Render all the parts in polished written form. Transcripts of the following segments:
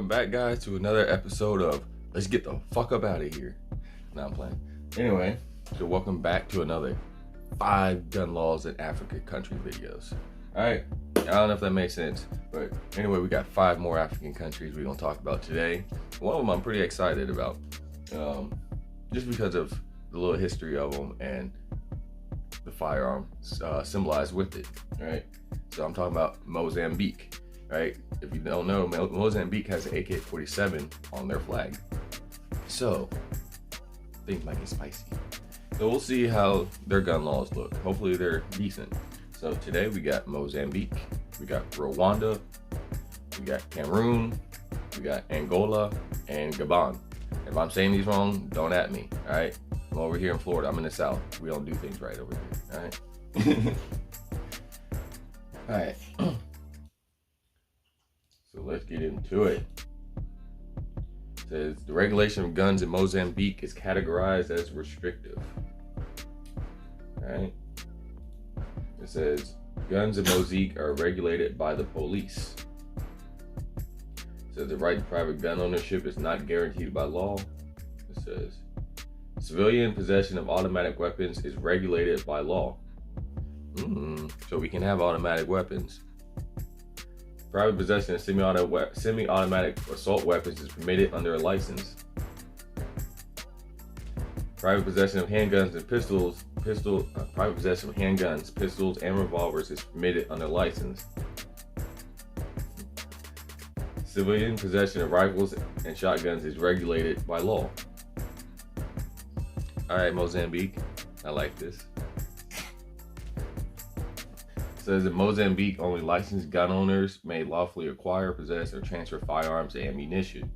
welcome back, guys, to another episode of Let's Get the Fuck Up Out of Here. Now I'm playing. Anyway, so welcome back to another 5 gun laws in African country videos. Alright, I don't know if that makes sense, but anyway, we got 5 more African countries we're going to talk about today. One of them I'm pretty excited about, just because of the little history of them and the firearm symbolized with it. Alright, so I'm talking about Mozambique. Right? If you don't know, Mozambique has an AK-47 on their flag. So, things might get spicy. So we'll see how their gun laws look. Hopefully they're decent. So today we got Mozambique, we got Rwanda, we got Cameroon, we got Angola, and Gabon. If I'm saying these wrong, don't at me, alright? I'm over here in Florida, I'm in the South. We don't do things right over here, alright? Alright. So let's get into it. It says the regulation of guns in Mozambique is categorized as restrictive. Alright. It says guns in Mozambique are regulated by the police. It says the right to private gun ownership is not guaranteed by law. It says civilian possession of automatic weapons is regulated by law. So we can have automatic weapons. Private possession of semi-automatic assault weapons is permitted under a license. Private possession of handguns and pistols, pistols, and revolvers is permitted under license. Civilian possession of rifles and shotguns is regulated by law. All right, Mozambique, I like this. Says in Mozambique, only licensed gun owners may lawfully acquire, possess, or transfer firearms and ammunition.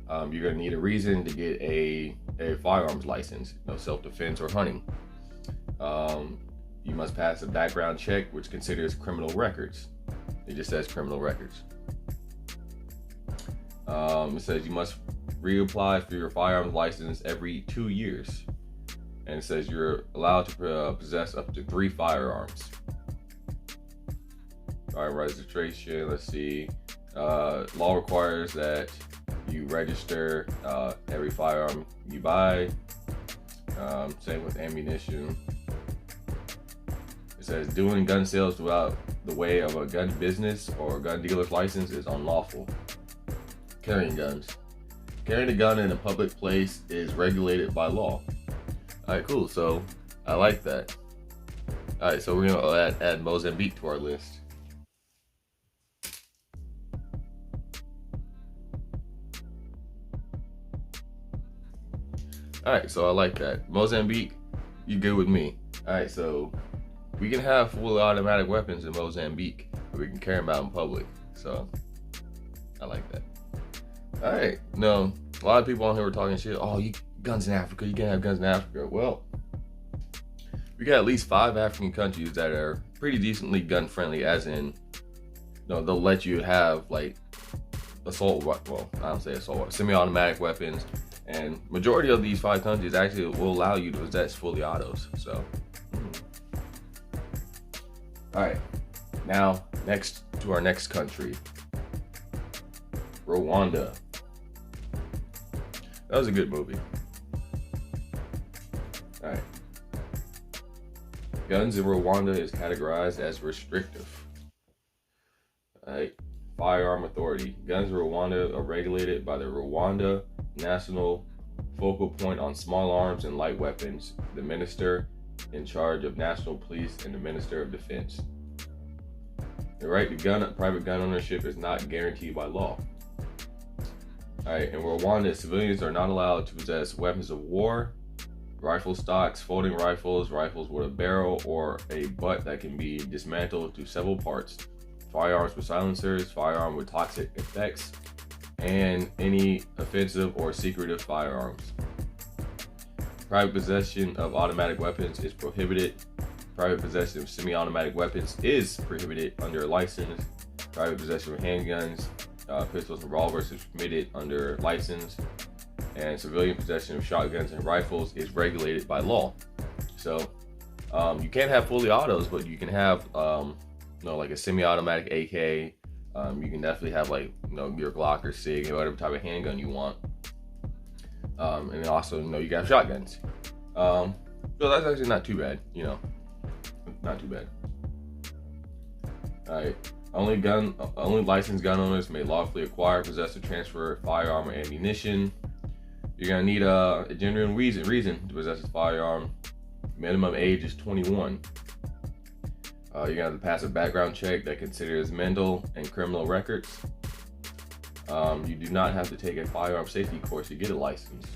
You're going to need a reason to get a firearms license, no self-defense or hunting. You must pass a background check, which considers criminal records. It just says criminal records. It says you must reapply for your firearms license every 2 years. And it says you're allowed to possess up to 3 firearms. Alright, registration, let's see. Law requires that you register every firearm you buy. Same with ammunition. It says doing gun sales without the way of a gun business or a gun dealer's license is unlawful. Carrying guns. Carrying a gun in a public place is regulated by law. Alright, cool. So I like that. Alright, so we're gonna add Mozambique to our list. Alright, so I like that. Mozambique, you good with me. Alright, so we can have fully automatic weapons in Mozambique, but we can carry them out in public. So I like that. Alright, no, a lot of people on here were talking shit. Oh, guns in Africa, you can't have guns in Africa. Well, we got at least 5 African countries that are pretty decently gun friendly, as in, they'll let you have like semi-automatic weapons. And majority of these 5 countries actually will allow you to possess fully autos. So, all right. Now, next to our next country, Rwanda. That was a good movie. All right. Guns in Rwanda is categorized as restrictive. All right. Firearm Authority. Guns in Rwanda are regulated by the Rwanda National Focal Point on Small Arms and Light Weapons, the Minister in charge of National Police, and the Minister of Defense. The right to private gun ownership is not guaranteed by law. Alright, in Rwanda, civilians are not allowed to possess weapons of war, rifle stocks, folding rifles, rifles with a barrel or a butt that can be dismantled to several parts, firearms with silencers, firearm with toxic effects, and any offensive or secretive firearms. Private possession of automatic weapons is prohibited. Private possession of semi-automatic weapons is prohibited under a license. Private possession of handguns, pistols, and revolvers is permitted under license. And civilian possession of shotguns and rifles is regulated by law. So you can't have fully autos, but you can have like a semi-automatic AK, You can definitely have like, you know, your Glock or SIG, whatever type of handgun you want. And then also, you know, you got shotguns. So that's actually not too bad, you know, not too bad. All right. Only licensed gun owners may lawfully acquire, possess, or transfer firearm or ammunition. You're gonna need a genuine reason to possess a firearm. Minimum age is 21. You're gonna have to pass a background check that considers mental and criminal records. You do not have to take a firearm safety course to get a license.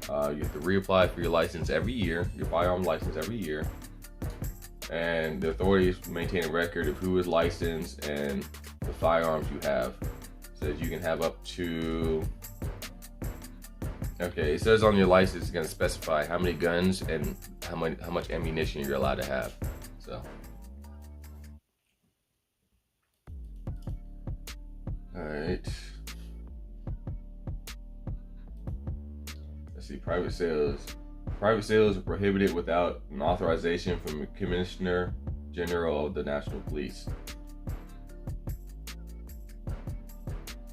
You have to reapply for your license every year, your firearm license every year. And the authorities maintain a record of who is licensed and the firearms you have. It says you can have up to, okay, it says on your license it's going to specify how many guns and how much ammunition you're allowed to have. So, all right. Let's see, private sales. Private sales are prohibited without an authorization from the Commissioner General of the National Police.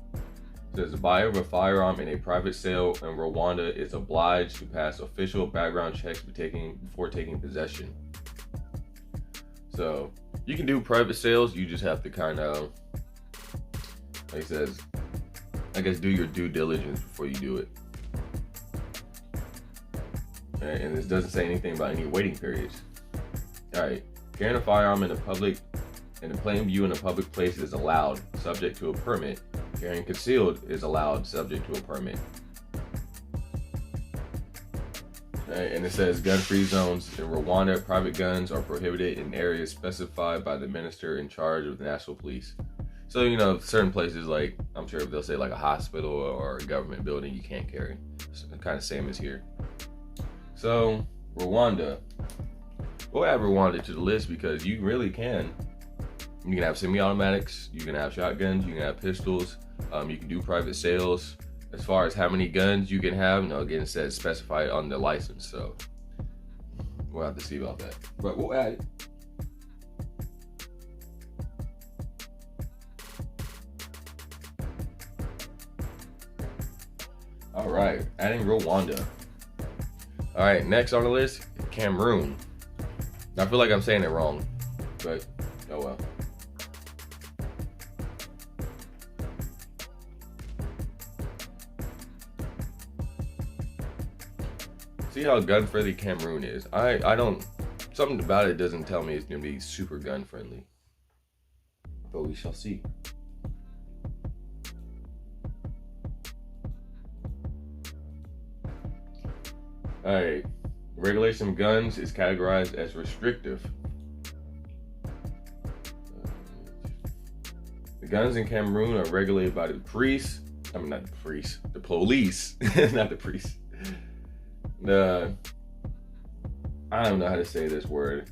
It says the buyer of a firearm in a private sale in Rwanda is obliged to pass official background checks before taking possession. So you can do private sales, you just have to kind of, like it says, I guess do your due diligence before you do it. And this doesn't say anything about any waiting periods. All right, carrying a firearm in plain view in a public place is allowed, subject to a permit. Carrying concealed is allowed, subject to a permit. All right, and it says gun-free zones in Rwanda. Private guns are prohibited in areas specified by the minister in charge of the national police. So, you know, certain places, like I'm sure they'll say like a hospital or a government building, you can't carry. It's kind of same as here. So, Rwanda. We'll add Rwanda to the list because you really can. You can have semi-automatics, you can have shotguns, you can have pistols, you can do private sales. As far as how many guns you can have, you know, again, it says specified on the license, so we'll have to see about that. But we'll add it. All right, adding Rwanda. All right, next on the list, Cameroon. I feel like I'm saying it wrong, but oh well. See how gun-friendly Cameroon is. I don't, something about it doesn't tell me it's gonna be super gun-friendly, but we shall see. All right, regulation of guns is categorized as restrictive. The guns in Cameroon are regulated by the police. I mean, not the police, the police, not the priest. I don't know how to say this word.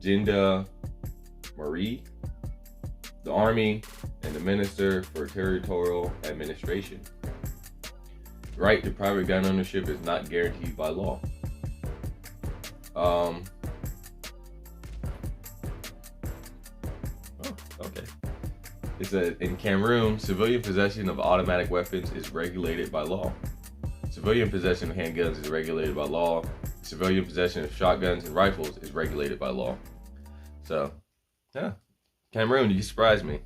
Gendarmerie, the army, and the Minister for Territorial Administration. Right to private gun ownership is not guaranteed by law. Oh, okay. It says in Cameroon, civilian possession of automatic weapons is regulated by law. Civilian possession of handguns is regulated by law. Civilian possession of shotguns and rifles is regulated by law. So, yeah, Cameroon, you surprised me.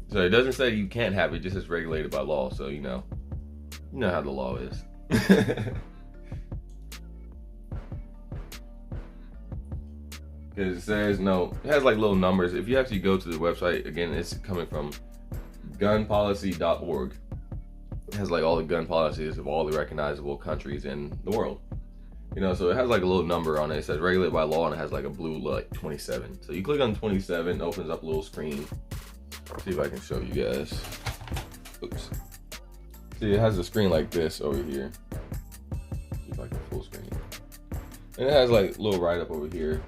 So it doesn't say you can't have it, just it's regulated by law. So you know how the law is. Because it says no, it has like little numbers. If you actually go to the website, again, it's coming from gunpolicy.org. It has like all the gun policies of all the recognizable countries in the world. You know, so it has like a little number on it. It says regulated by law, and it has like a blue like 27. So you click on 27, opens up a little screen. Let's see if I can show you guys. Oops. See, it has a screen like this over here. Let's see if I can full screen. And it has like a little write-up over here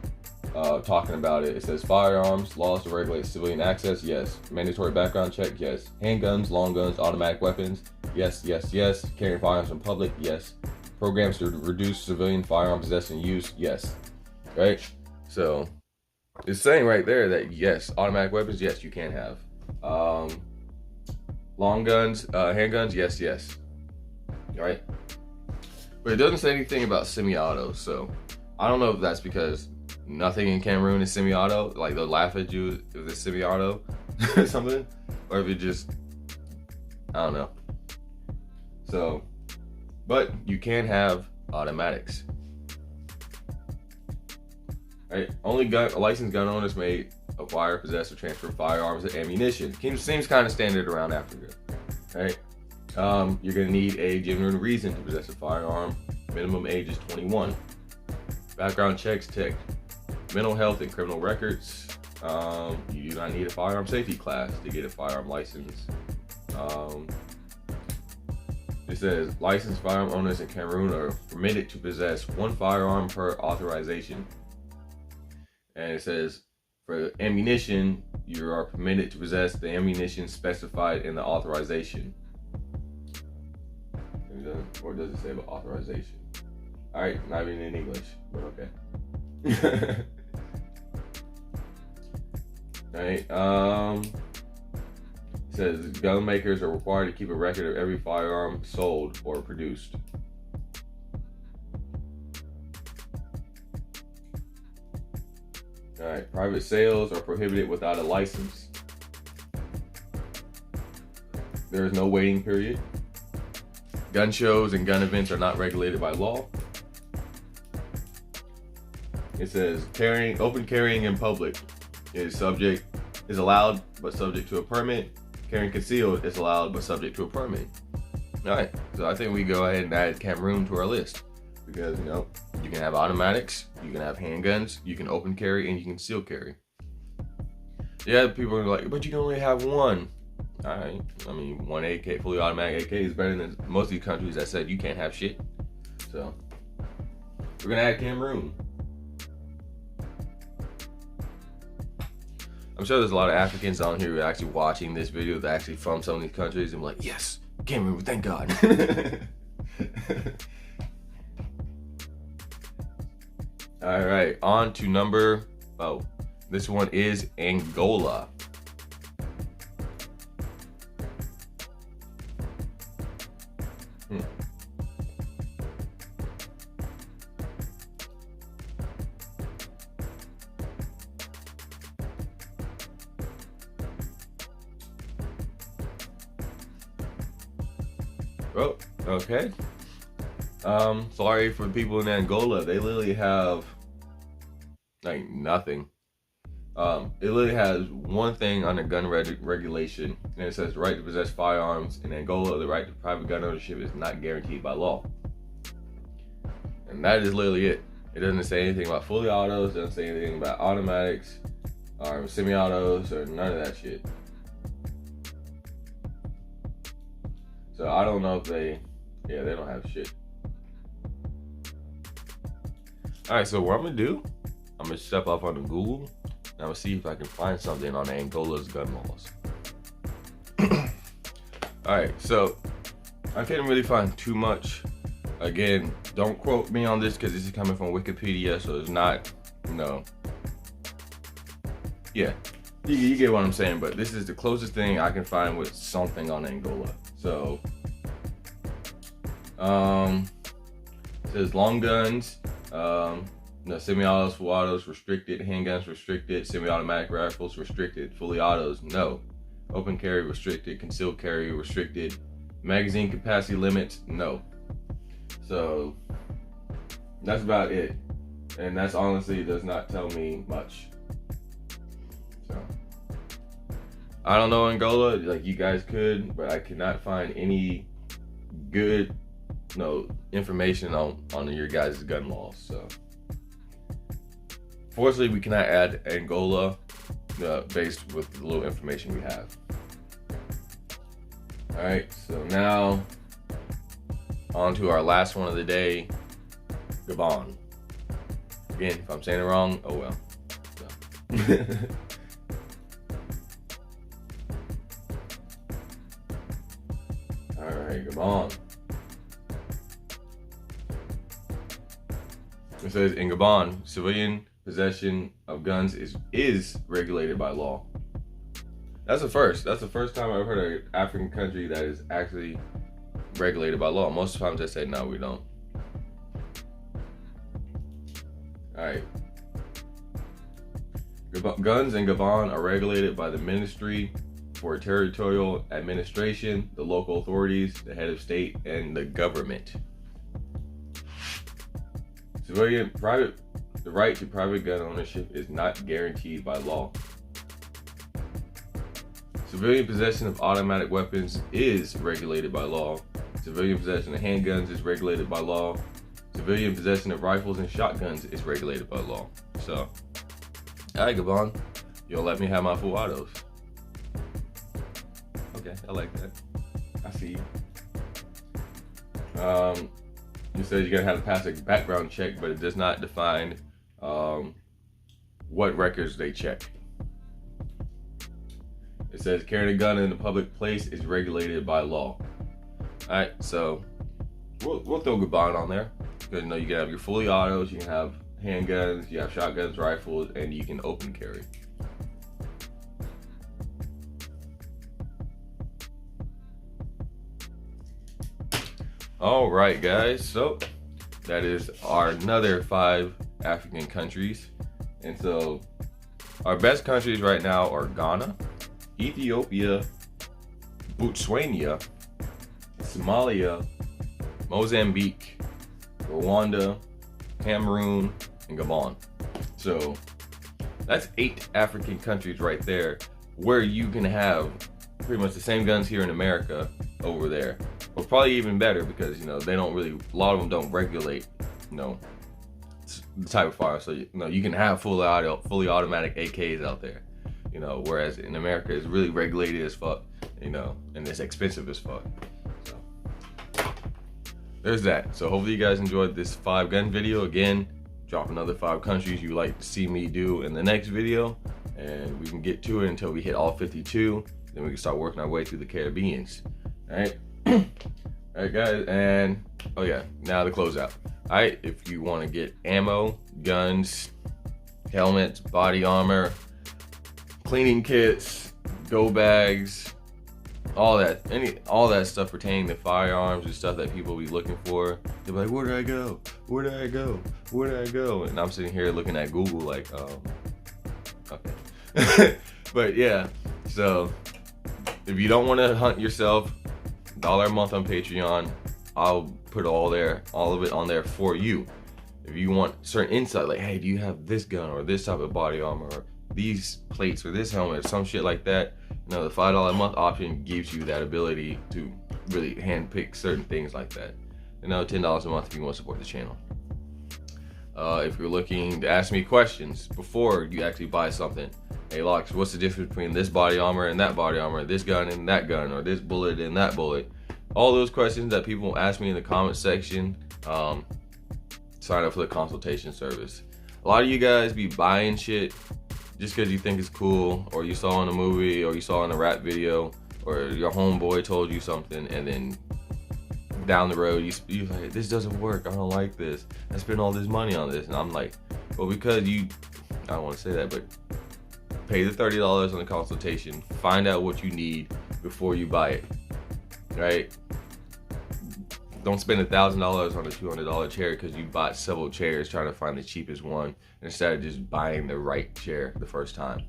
talking about it. It says firearms, laws to regulate civilian access, yes. Mandatory background check, yes. Handguns, long guns, automatic weapons, yes, yes, yes. Carrying firearms in public, yes. Programs to reduce civilian firearm possession use, yes. Right? So, it's saying right there that yes, automatic weapons, yes, you can have. Long guns, handguns, yes. All right. But it doesn't say anything about semi-auto, so I don't know if that's because nothing in Cameroon is semi-auto, like they'll laugh at you if it's semi-auto or something, or if it just, I don't know. So, but you can have automatics. Right? Only licensed gun owners may acquire, possess, or transfer firearms and ammunition. Seems kind of standard around Africa. Right? You're going to need a genuine reason to possess a firearm. Minimum age is 21. Background checks check mental health and criminal records. You do not need a firearm safety class to get a firearm license. It says licensed firearm owners in Cameroon are permitted to possess one firearm per authorization. And it says for ammunition, you are permitted to possess the ammunition specified in the authorization. Or does it say about authorization? All right, not even in English, but okay. All right. It says gun makers are required to keep a record of every firearm sold or produced. All right. Private sales are prohibited without a license. There is no waiting period. Gun shows and gun events are not regulated by law. It says open carrying in public is allowed but subject to a permit. Carrying concealed is allowed but subject to a permit. All right, so I think we go ahead and add Cameroon to our list because you can have automatics, you can have handguns, you can open carry, and you can conceal carry. Yeah, people are like, but you can only have one. All right, I mean, one AK, fully automatic AK is better than most of these countries that said you can't have shit. So we're gonna add Cameroon. I'm sure there's a lot of Africans on here who are actually watching this video that are actually from some of these countries and like, yes, Cameroon, thank God. All right, on to number, this one is Angola. Oh, okay. Sorry for the people in Angola. They literally have like nothing. It literally has one thing on the gun regulation, and it says the right to possess firearms in Angola. The right to private gun ownership is not guaranteed by law, and that is literally it. It doesn't say anything about fully autos. It doesn't say anything about automatics or semi-autos or none of that shit. So I don't know if they don't have shit. All right, so what I'm gonna do, I'm gonna step up on the Google and I'm gonna see if I can find something on Angola's gun laws. All right, so I couldn't really find too much. Again, don't quote me on this because this is coming from Wikipedia, so it's not, yeah, you get what I'm saying, but this is the closest thing I can find with something on Angola. So, it says long guns, semi-autos, full autos restricted, handguns restricted, semi-automatic rifles restricted, fully autos no, open carry restricted, concealed carry restricted, magazine capacity limits no. So that's about it, and that's honestly does not tell me much. So I don't know Angola, like you guys could, but I could not find any good information on your guys' gun laws. So fortunately we cannot add Angola based with the little information we have. All right, so now on to our last one of the day, Gabon. Again, if I'm saying it wrong, oh well. So. All right, Gabon. It says in Gabon, civilian possession of guns is regulated by law. That's the first. That's the first time I've heard of an African country that is actually regulated by law. Most times they say, no, we don't. All right. Guns in Gabon are regulated by the Ministry for Territorial Administration, the local authorities, the head of state, and the government. The right to private gun ownership is not guaranteed by law. Civilian possession of automatic weapons is regulated by law. Civilian possession of handguns is regulated by law. Civilian possession of rifles and shotguns is regulated by law. So, alright, Gabon, you'll let me have my full autos. Okay, I like that. I see you. It says you're gonna have to pass a background check, but it does not define what records they check. It says carrying a gun in a public place is regulated by law. All right, so we'll throw Gabon on there because you can have your fully autos, you can have handguns, you have shotguns, rifles, and you can open carry. All right, guys, so that is another 5 African countries. And so our best countries right now are Ghana, Ethiopia, Botswana, Somalia, Mozambique, Rwanda, Cameroon, and Gabon. So that's 8 African countries right there where you can have pretty much the same guns here in America over there. Or probably even better because, they don't really, a lot of them don't regulate, the type of fire. So, you can have fully automatic AKs out there, whereas in America it's really regulated as fuck, and it's expensive as fuck. So, there's that. So hopefully you guys enjoyed this 5 gun video. Again, drop another 5 countries you'd like to see me do in the next video, and we can get to it until we hit all 52. Then we can start working our way through the Caribbeans. All right. Alright, guys, and oh yeah, now the closeout. Alright, if you want to get ammo, guns, helmets, body armor, cleaning kits, go bags, all that stuff pertaining to firearms and stuff that people be looking for, they're like, where did I go? Where did I go? Where did I go? And I'm sitting here looking at Google like, okay. But yeah, so if you don't want to hunt yourself, $1 a month on Patreon, I'll put all of it on there for you. If you want certain insight, like, hey, do you have this gun or this type of body armor or these plates or this helmet or some shit like that, the $5 a month option gives you that ability to really handpick certain things like that. $10 a month if you want to support the channel. If you're looking to ask me questions before you actually buy something, hey Locs, what's the difference between this body armor and that body armor, this gun and that gun, or this bullet and that bullet? All those questions that people ask me in the comment section, sign up for the consultation service. A lot of you guys be buying shit just because you think it's cool, or you saw in a movie, or you saw in a rap video, or your homeboy told you something, and then down the road you like, this doesn't work, I don't like this, I spent all this money on this. And I'm like, well, because I don't want to say that, but pay the $30 on the consultation, find out what you need before you buy it, right? Don't spend $1,000 on a $200 chair because you bought several chairs trying to find the cheapest one instead of just buying the right chair the first time.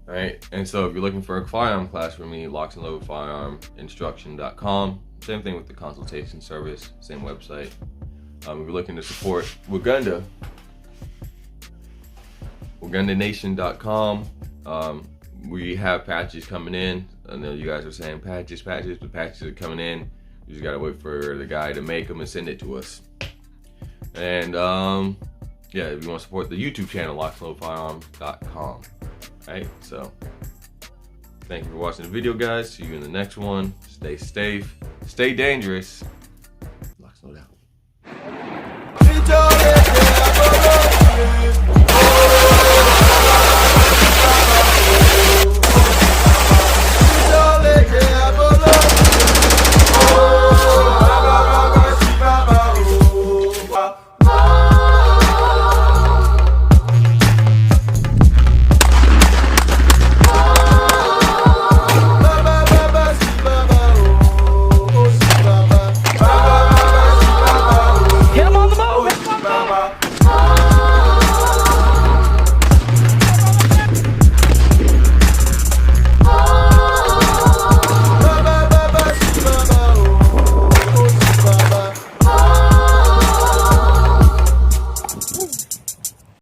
All right, and so if you're looking for a firearm class from me, LocsNLoadFirearmInstruction.com. Same thing with the consultation service, same website. If you're looking to support Waganda, WagandaNation.com. We have patches coming in. I know you guys are saying patches, but patches are coming in. You just gotta wait for the guy to make them and send it to us. And yeah, if you want to support the YouTube channel, LocsNLoadFirearms.com. Alright, so thank you for watching the video, guys. See you in the next one. Stay safe, stay dangerous.